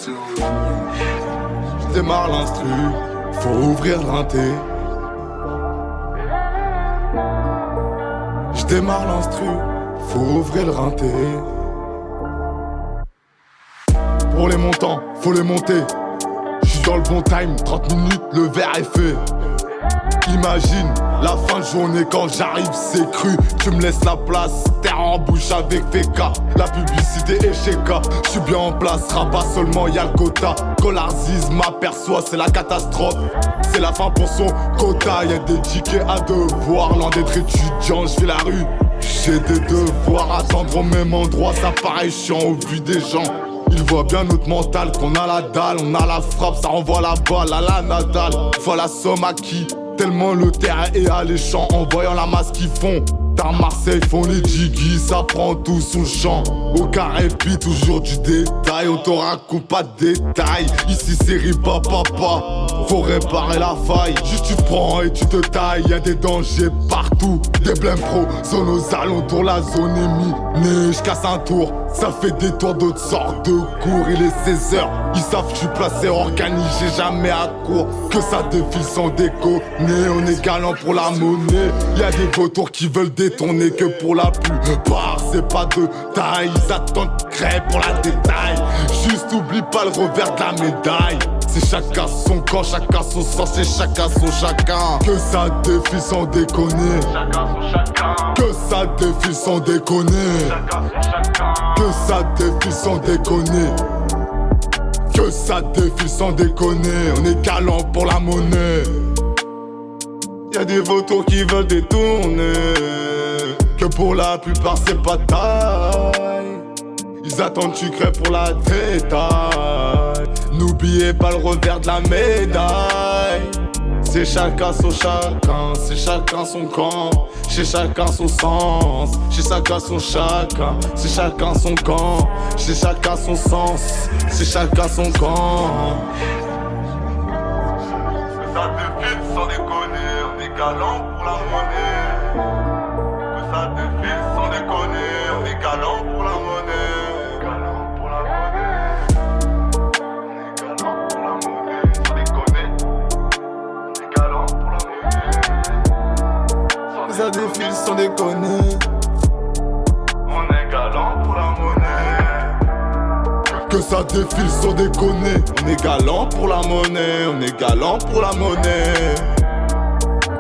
Je démarre l'instru, faut ouvrir l'inté. Je démarre l'instru, faut ouvrir le rinté. Pour les montants, faut les monter. J'suis dans le bon time, 30 minutes, le verre est fait. Imagine la fin de journée quand j'arrive, c'est cru. Tu me laisses la place, terre en bouche avec VK. La publicité est chez K, j'suis bien en place. Rabat seulement, y'a le quota. Colarziz m'aperçoit, c'est la catastrophe. C'est la fin pour son quota. Y'a des tickets à devoir, loin d'être étudiant, j'fais la rue. J'ai des devoirs, attendre au même endroit, ça paraît chiant au vu des gens. Ils voient bien notre mental, qu'on a la dalle, on a la frappe, ça renvoie la balle à la Nadal. Faut la somme à qui? Tellement le terrain est alléchant, en voyant la masse qu'ils font. Dans Marseille font les jiggy, ça prend tout son champ. Aucun répit, toujours du détail, on te raconte pas de détails. Ici c'est riba papa, faut réparer la faille. Juste tu te prends et tu te tailles, y'a des dangers partout. Des blèmes pro, sont nos alentours, la zone est minée. J'casse un tour, ça fait des tours d'autres sortes de cours. Il est 16h, ils savent que je suis placé organisé, jamais à court. Que ça défile sans déconner, on est galant pour la monnaie. Y'a des vautours qui veulent détourner que pour la plupart c'est pas de taille. Ils attendent crème pour la détail. Juste oublie pas le revers de la médaille. C'est chacun son camp, chacun son sens, c'est chacun son chacun. Que ça défile sans déconner. Chacun son chacun. Que ça défile sans déconner. Chacun son chacun. Que ça défile sans déconner. Que ça défile sans déconner. On est galant pour la monnaie. Y'a des vautours qui veulent détourner. Que pour la plupart c'est pas taille. Ils attendent tu crées pour la détail. N'oubliez pas le revers de la médaille. C'est chacun son chacun, c'est chacun son camp. Chez chacun son sens, chez chacun son chacun. C'est chacun son camp, chez chacun son sens. C'est chacun son camp. Que ça défile sans déconner, on est galant pour la monnaie. Que ça défile sans déconner, on est galant pour la monnaie. Galant pour la monnaie. On est galant pour la monnaie, sans déconner. On est galant pour la monnaie. Ça défile sans déconner. On est galant pour la monnaie. Que ça défile sans déconner. On est galant pour la monnaie. On est galant pour la monnaie.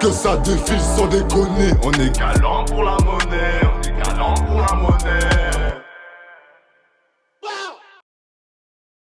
Que ça défile sans déconner. On est Galant pour la monnaie.